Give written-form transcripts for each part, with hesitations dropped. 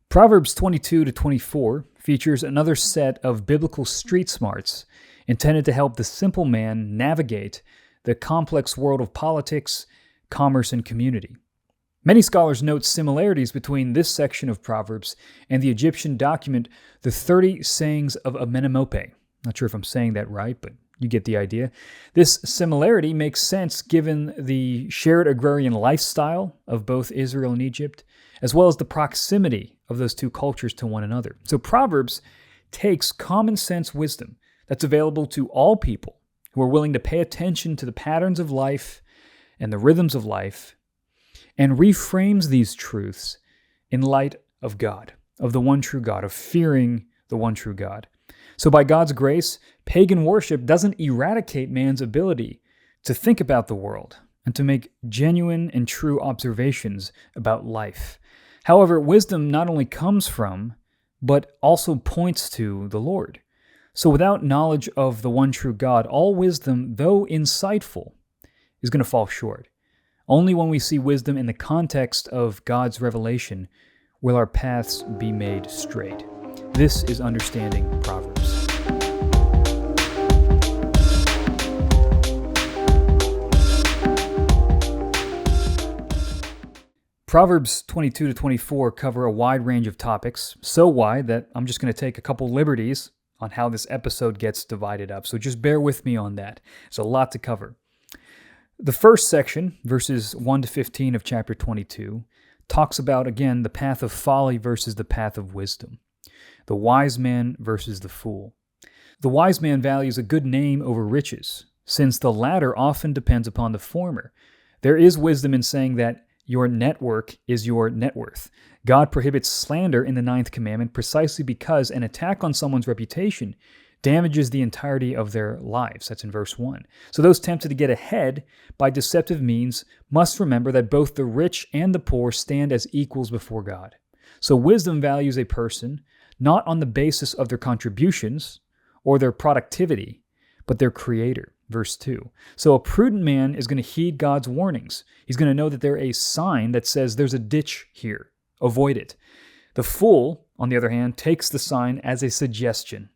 Proverbs 22 to 24 features another set of biblical street smarts intended to help the simple man navigate the complex world of politics, commerce, and community. Many scholars note similarities between this section of Proverbs and the Egyptian document, the 30 Sayings of Amenemope. Not sure if I'm saying that right, but you get the idea. This similarity makes sense given the shared agrarian lifestyle of both Israel and Egypt, as well as the proximity of those two cultures to one another. So Proverbs takes common sense wisdom that's available to all people who are willing to pay attention to the patterns of life and the rhythms of life, and reframes these truths in light of God, of the one true God, of fearing the one true God. So by God's grace, pagan worship doesn't eradicate man's ability to think about the world and to make genuine and true observations about life. However, wisdom not only comes from, but also points to the Lord. So without knowledge of the one true God, all wisdom, though insightful, is going to fall short. Only when we see wisdom in the context of God's revelation will our paths be made straight. This is Understanding Proverbs. Proverbs 22 to 24 cover a wide range of topics, so wide that I'm just going to take a couple liberties on how this episode gets divided up. So just bear with me on that. There's a lot to cover. The first section, verses 1 to 15 of chapter 22, talks about, again, the path of folly versus the path of wisdom. The wise man versus the fool. The wise man values a good name over riches, since the latter often depends upon the former. There is wisdom in saying that your network is your net worth. God prohibits slander in the 9th commandment precisely because an attack on someone's reputation damages the entirety of their lives. That's in verse 1. So those tempted to get ahead by deceptive means must remember that both the rich and the poor stand as equals before God. So wisdom values a person not on the basis of their contributions or their productivity, but their creator. Verse 2. So a prudent man is going to heed God's warnings. He's going to know that there's a sign that says there's a ditch here. Avoid it. The fool, on the other hand, takes the sign as a suggestion,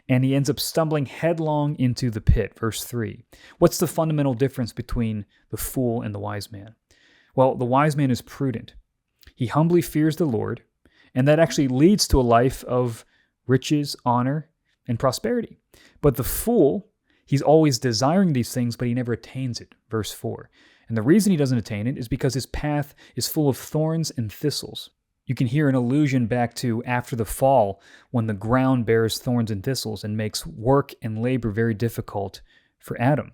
and he ends up stumbling headlong into the pit. Verse 3. What's the fundamental difference between the fool and the wise man? Well, the wise man is prudent. He humbly fears the Lord, and that actually leads to a life of riches, honor, and prosperity. But the fool, he's always desiring these things, but he never attains it. Verse 4. And the reason he doesn't attain it is because his path is full of thorns and thistles. You can hear an allusion back to after the fall, when the ground bears thorns and thistles and makes work and labor very difficult for Adam.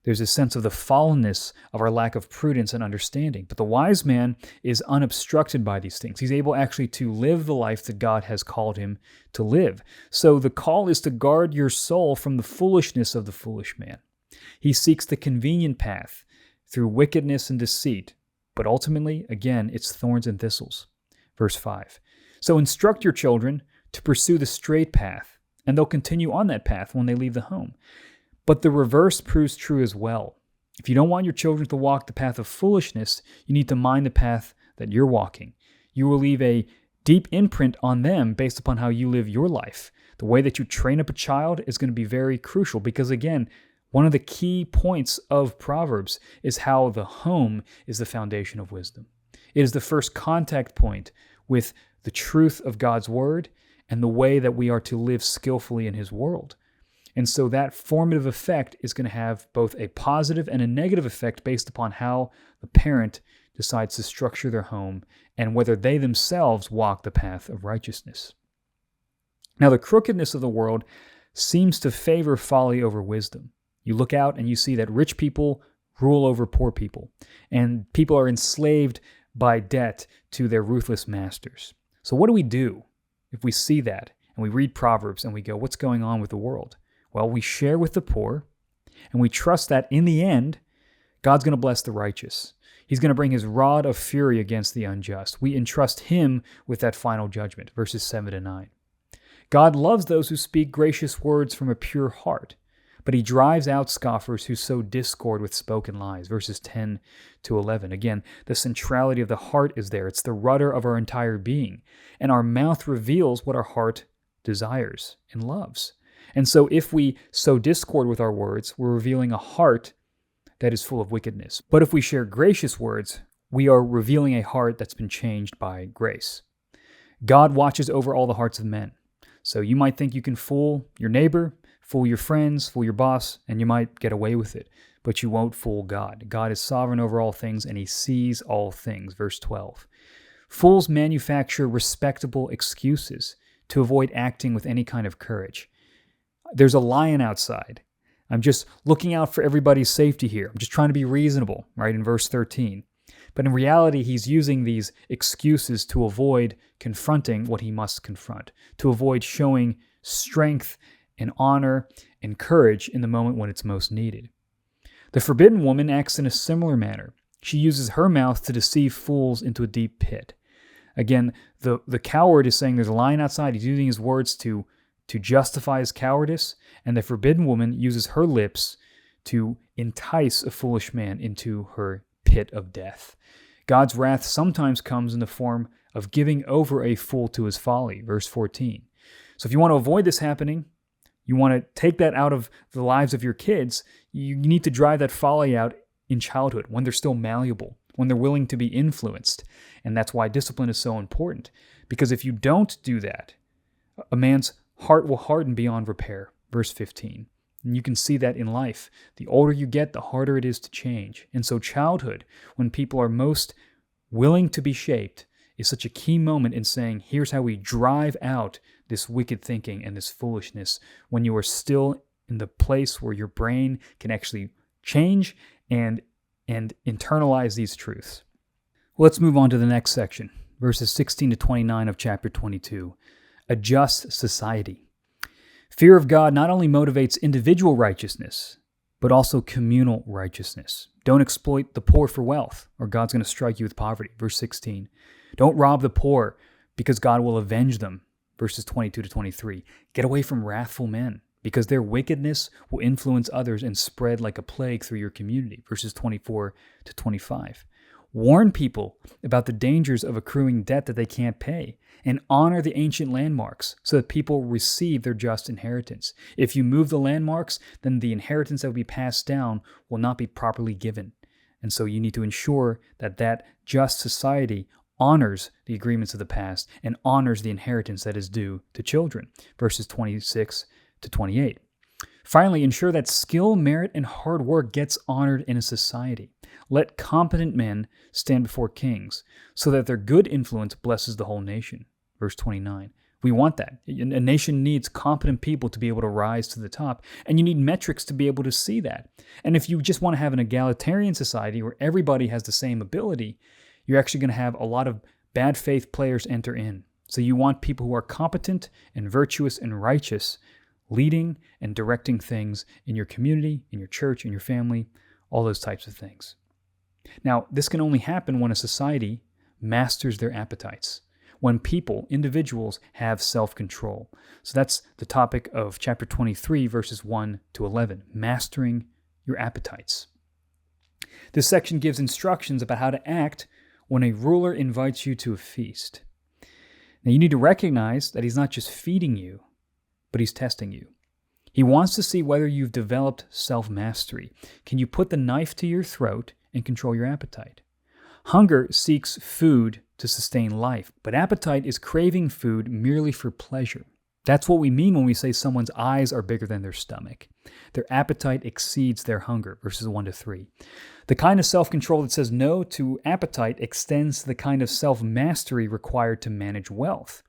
There's a sense of the fallenness of our lack of prudence and understanding. But the wise man is unobstructed by these things. He's able actually to live the life that God has called him to live. So the call is to guard your soul from the foolishness of the foolish man. He seeks the convenient path through wickedness and deceit. But ultimately, again, it's thorns and thistles. Verse 5. So instruct your children to pursue the straight path, and they'll continue on that path when they leave the home. But the reverse proves true as well. If you don't want your children to walk the path of foolishness, you need to mind the path that you're walking. You will leave a deep imprint on them based upon how you live your life. The way that you train up a child is going to be very crucial because, again, one of the key points of Proverbs is how the home is the foundation of wisdom. It is the first contact point with the truth of God's word and the way that we are to live skillfully in his world. And so that formative effect is going to have both a positive and a negative effect based upon how the parent decides to structure their home and whether they themselves walk the path of righteousness. Now, the crookedness of the world seems to favor folly over wisdom. You look out and you see that rich people rule over poor people, and people are enslaved by debt to their ruthless masters. So what do we do if we see that and we read Proverbs and we go, what's going on with the world? Well, we share with the poor, and we trust that in the end, God's going to bless the righteous. He's going to bring his rod of fury against the unjust. We entrust him with that final judgment, verses 7 to 9. God loves those who speak gracious words from a pure heart, But he drives out scoffers who sow discord with spoken lies. Verses 10 to 11. Again, the centrality of the heart is there. It's the rudder of our entire being. And our mouth reveals what our heart desires and loves. And so if we sow discord with our words, we're revealing a heart that is full of wickedness. But if we share gracious words, we are revealing a heart that's been changed by grace. God watches over all the hearts of men. So you might think you can fool your neighbor, fool your friends, fool your boss, and you might get away with it. But you won't fool God. God is sovereign over all things, and he sees all things. Verse 12. Fools manufacture respectable excuses to avoid acting with any kind of courage. There's a lion outside. I'm just looking out for everybody's safety here. I'm just trying to be reasonable, right, in verse 13. But in reality, he's using these excuses to avoid confronting what he must confront, to avoid showing strength and honor and courage in the moment when it's most needed. The forbidden woman acts in a similar manner. She uses her mouth to deceive fools into a deep pit. Again, the coward is saying there's a lion outside. He's using his words to justify his cowardice, and the forbidden woman uses her lips to entice a foolish man into her pit of death. God's wrath sometimes comes in the form of giving over a fool to his folly, verse 14. So if you want to avoid this happening, you want to take that out of the lives of your kids, you need to drive that folly out in childhood when they're still malleable, when they're willing to be influenced. And that's why discipline is so important. Because if you don't do that, a man's heart will harden beyond repair, verse 15. And you can see that in life. The older you get, the harder it is to change. And so childhood, when people are most willing to be shaped, is such a key moment in saying, here's how we drive out this wicked thinking and this foolishness when you are still in the place where your brain can actually change and internalize these truths. Well, let's move on to the next section, verses 16 to 29 of chapter 22. A just society. Fear of God not only motivates individual righteousness, but also communal righteousness. Don't exploit the poor for wealth, or God's going to strike you with poverty. Verse 16. Don't rob the poor, because God will avenge them. Verses 22 to 23. Get away from wrathful men, because their wickedness will influence others and spread like a plague through your community. Verses 24 to 25. Warn people about the dangers of accruing debt that they can't pay, and honor the ancient landmarks so that people receive their just inheritance. If you move the landmarks, then the inheritance that will be passed down will not be properly given. And so you need to ensure that that just society honors the agreements of the past and honors the inheritance that is due to children. Verses 26 to 28. Finally, ensure that skill, merit, and hard work gets honored in a society. Let competent men stand before kings so that their good influence blesses the whole nation. Verse 29. We want that. A nation needs competent people to be able to rise to the top, and you need metrics to be able to see that. And if you just want to have an egalitarian society where everybody has the same ability, you're actually going to have a lot of bad faith players enter in. So you want people who are competent and virtuous and righteous, leading and directing things in your community, in your church, in your family, all those types of things. Now, this can only happen when a society masters their appetites, when people, individuals, have self-control. So that's the topic of chapter 23, verses 1 to 11, mastering your appetites. This section gives instructions about how to act when a ruler invites you to a feast. Now, you need to recognize that he's not just feeding you, but he's testing you. He wants to see whether you've developed self-mastery. Can you put the knife to your throat and control your appetite? Hunger seeks food to sustain life, but appetite is craving food merely for pleasure. That's what we mean when we say someone's eyes are bigger than their stomach. Their appetite exceeds their hunger, verses 1 to 3. The kind of self-control that says no to appetite extends to the kind of self-mastery required to manage wealth.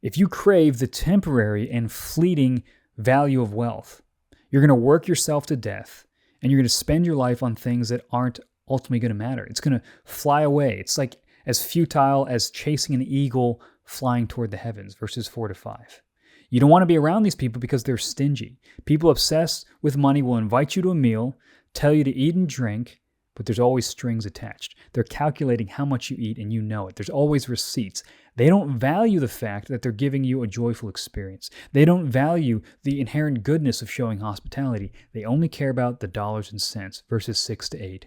If you crave the temporary and fleeting value of wealth, you're going to work yourself to death, and you're going to spend your life on things that aren't ultimately going to matter. It's going to fly away. It's like as futile as chasing an eagle flying toward the heavens, verses 4 to 5. You don't want to be around these people because they're stingy. People obsessed with money will invite you to a meal, tell you to eat and drink, but there's always strings attached. They're calculating how much you eat and you know it. There's always receipts. They don't value the fact that they're giving you a joyful experience. They don't value the inherent goodness of showing hospitality. They only care about the dollars and cents, verses 6 to 8.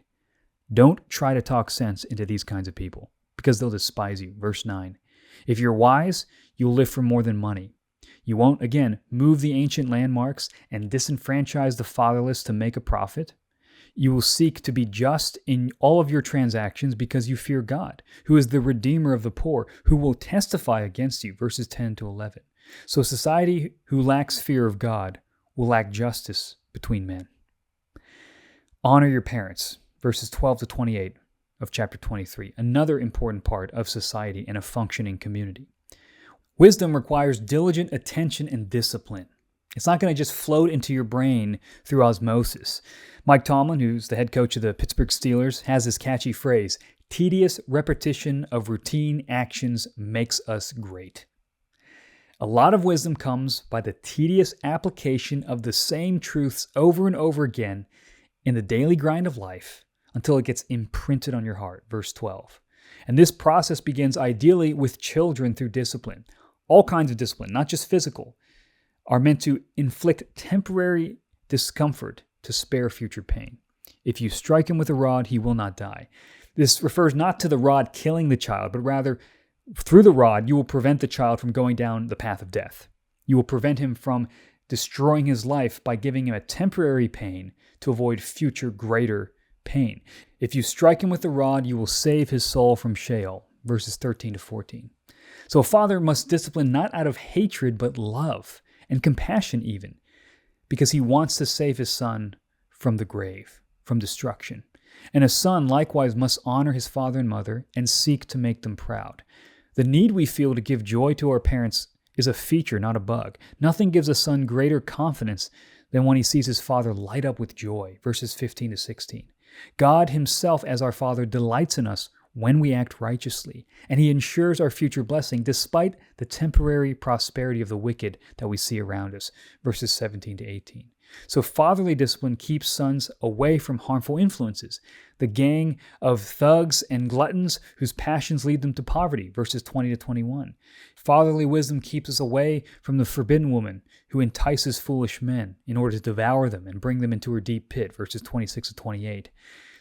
Don't try to talk sense into these kinds of people because they'll despise you. Verse 9. If you're wise, you'll live for more than money. You won't, again, move the ancient landmarks and disenfranchise the fatherless to make a profit. You will seek to be just in all of your transactions because you fear God, who is the Redeemer of the poor, who will testify against you, verses 10 to 11. So society who lacks fear of God will lack justice between men. Honor your parents, verses 12 to 28 of chapter 23, another important part of society and a functioning community. Wisdom requires diligent attention and discipline. It's not going to just float into your brain through osmosis. Mike Tomlin, who's the head coach of the Pittsburgh Steelers, has this catchy phrase, tedious repetition of routine actions makes us great. A lot of wisdom comes by the tedious application of the same truths over and over again in the daily grind of life until it gets imprinted on your heart, verse 12. And this process begins ideally with children through discipline. All kinds of discipline, not just physical, are meant to inflict temporary discomfort to spare future pain. If you strike him with a rod, he will not die. This refers not to the rod killing the child, but rather through the rod, you will prevent the child from going down the path of death. You will prevent him from destroying his life by giving him a temporary pain to avoid future greater pain. If you strike him with the rod, you will save his soul from Sheol, verses 13 to 14. So a father must discipline not out of hatred, but love and compassion even, because he wants to save his son from the grave, from destruction. And a son likewise must honor his father and mother and seek to make them proud. The need we feel to give joy to our parents is a feature, not a bug. Nothing gives a son greater confidence than when he sees his father light up with joy, verses 15 to 16. God himself as our Father delights in us when we act righteously, and he ensures our future blessing despite the temporary prosperity of the wicked that we see around us, verses 17 to 18. So fatherly discipline keeps sons away from harmful influences, the gang of thugs and gluttons whose passions lead them to poverty, verses 20 to 21. Fatherly wisdom keeps us away from the forbidden woman who entices foolish men in order to devour them and bring them into her deep pit, verses 26 to 28.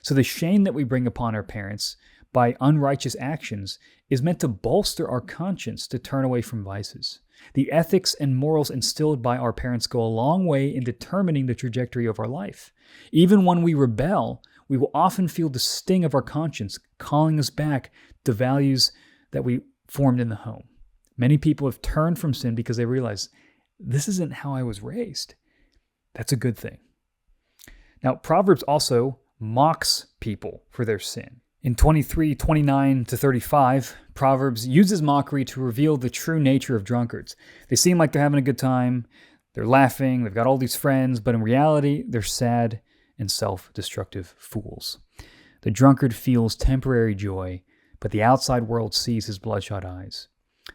So the shame that we bring upon our parents by unrighteous actions is meant to bolster our conscience to turn away from vices. The ethics and morals instilled by our parents go a long way in determining the trajectory of our life. Even when we rebel, we will often feel the sting of our conscience calling us back to values that we formed in the home. Many people have turned from sin because they realize, this isn't how I was raised. That's a good thing. Now, Proverbs also mocks people for their sin. In 23, 29 to 35, Proverbs uses mockery to reveal the true nature of drunkards. They seem like they're having a good time, they're laughing, they've got all these friends, but in reality, they're sad and self-destructive fools. The drunkard feels temporary joy, but the outside world sees his bloodshot eyes.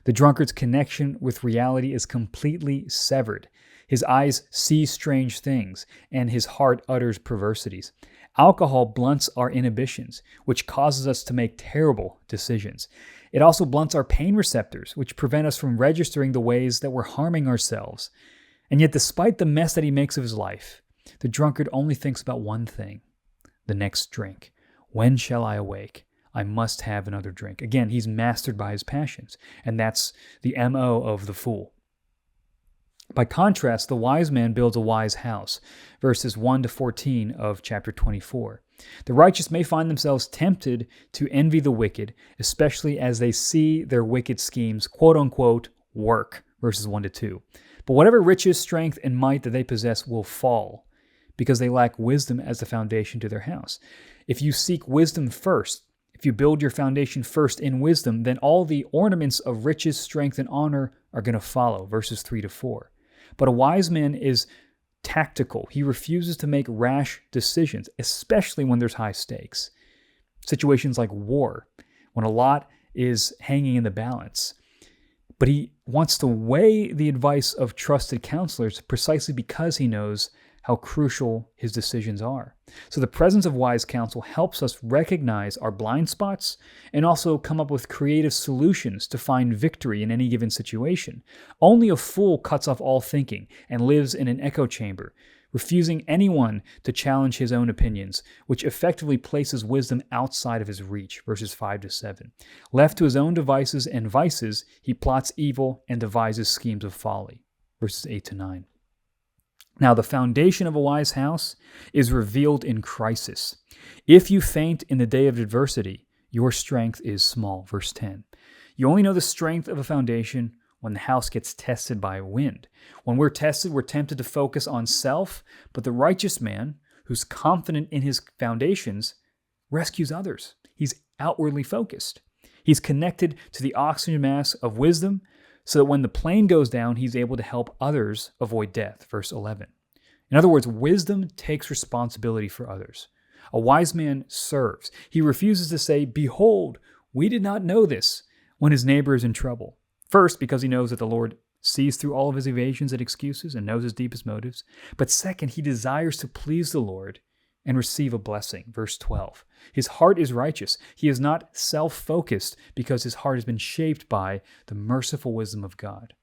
The drunkard's connection with reality is completely severed. His eyes see strange things, and his heart utters perversities. Alcohol blunts our inhibitions, which causes us to make terrible decisions. It also blunts our pain receptors, which prevent us from registering the ways that we're harming ourselves. And yet, despite the mess that he makes of his life, the drunkard only thinks about one thing: the next drink. When shall I awake? I must have another drink. Again, he's mastered by his passions, and that's the MO of the fool. By contrast, the wise man builds a wise house, verses 1 to 14 of chapter 24. The righteous may find themselves tempted to envy the wicked, especially as they see their wicked schemes, quote-unquote, work, verses 1 to 2. But whatever riches, strength, and might that they possess will fall, because they lack wisdom as the foundation to their house. If you seek wisdom first, if you build your foundation first in wisdom, then all the ornaments of riches, strength, and honor are going to follow, verses 3 to 4. But a wise man is tactical. He refuses to make rash decisions, especially when there's high stakes. Situations like war, when a lot is hanging in the balance. But he wants to weigh the advice of trusted counselors precisely because he knows how crucial his decisions are. So the presence of wise counsel helps us recognize our blind spots and also come up with creative solutions to find victory in any given situation. Only a fool cuts off all thinking and lives in an echo chamber, refusing anyone to challenge his own opinions, which effectively places wisdom outside of his reach, verses 5-7. Left to his own devices and vices, he plots evil and devises schemes of folly, verses 8-9. Now, the foundation of a wise house is revealed in crisis. If you faint in the day of adversity, your strength is small, verse 10. You only know the strength of a foundation when the house gets tested by wind. When we're tested, we're tempted to focus on self, but the righteous man, who's confident in his foundations, rescues others. He's outwardly focused. He's connected to the oxygen mass of wisdom, so that when the plane goes down, he's able to help others avoid death, verse 11. In other words, wisdom takes responsibility for others. A wise man serves. He refuses to say, "Behold, we did not know this," when his neighbor is in trouble. First, because he knows that the Lord sees through all of his evasions and excuses and knows his deepest motives. But second, he desires to please the Lord and receive a blessing. Verse 12. His heart is righteous. He is not self-focused because his heart has been shaped by the merciful wisdom of God.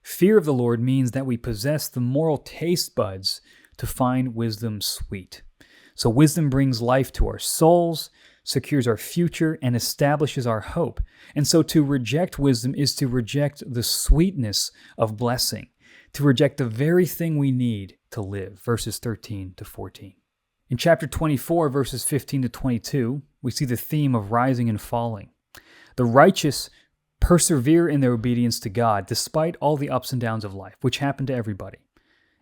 Fear of the Lord means that we possess the moral taste buds to find wisdom sweet. So wisdom brings life to our souls, secures our future, and establishes our hope. And so to reject wisdom is to reject the sweetness of blessing, to reject the very thing we need to live. Verses 13-14. In chapter 24, verses 15-22, we see the theme of rising and falling. The righteous persevere in their obedience to God despite all the ups and downs of life, which happen to everybody.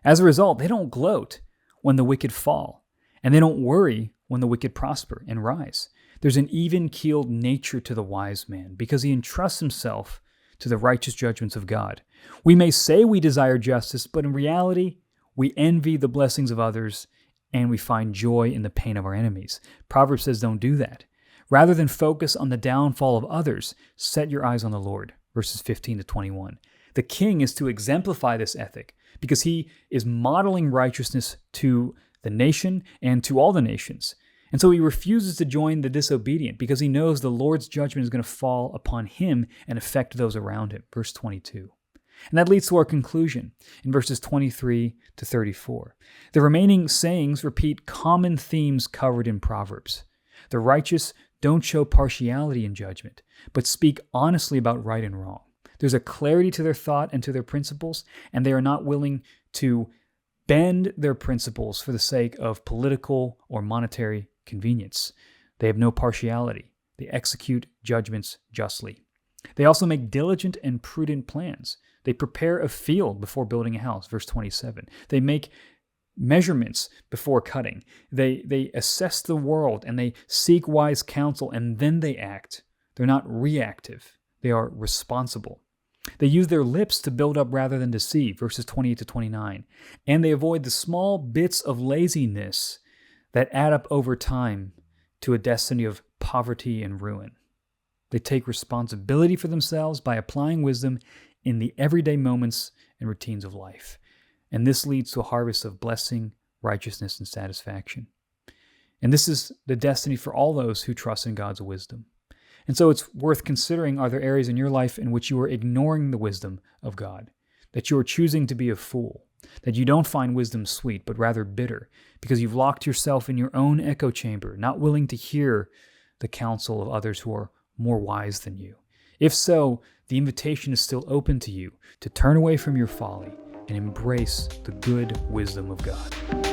As a result, they don't gloat when the wicked fall, and they don't worry when the wicked prosper and rise. There's an even-keeled nature to the wise man because he entrusts himself to the righteous judgments of God. We may say we desire justice, but in reality, we envy the blessings of others and we find joy in the pain of our enemies. Proverbs says don't do that. Rather than focus on the downfall of others, set your eyes on the Lord, verses 15-21. The king is to exemplify this ethic because he is modeling righteousness to the nation and to all the nations. And so he refuses to join the disobedient because he knows the Lord's judgment is going to fall upon him and affect those around him, verse 22. And that leads to our conclusion in verses 23-34. The remaining sayings repeat common themes covered in Proverbs. The righteous don't show partiality in judgment, but speak honestly about right and wrong. There's a clarity to their thought and to their principles, and they are not willing to bend their principles for the sake of political or monetary convenience. They have no partiality. They execute judgments justly. They also make diligent and prudent plans. They prepare a field before building a house, verse 27. They make measurements before cutting. They assess the world and they seek wise counsel and then they act. They're not reactive. They are responsible. They use their lips to build up rather than deceive, verses 28-29. And they avoid the small bits of laziness that add up over time to a destiny of poverty and ruin. They take responsibility for themselves by applying wisdom in the everyday moments and routines of life. And this leads to a harvest of blessing, righteousness, and satisfaction. And this is the destiny for all those who trust in God's wisdom. And so it's worth considering, are there areas in your life in which you are ignoring the wisdom of God, that you are choosing to be a fool, that you don't find wisdom sweet, but rather bitter, because you've locked yourself in your own echo chamber, not willing to hear the counsel of others who are more wise than you? If so, the invitation is still open to you to turn away from your folly and embrace the good wisdom of God.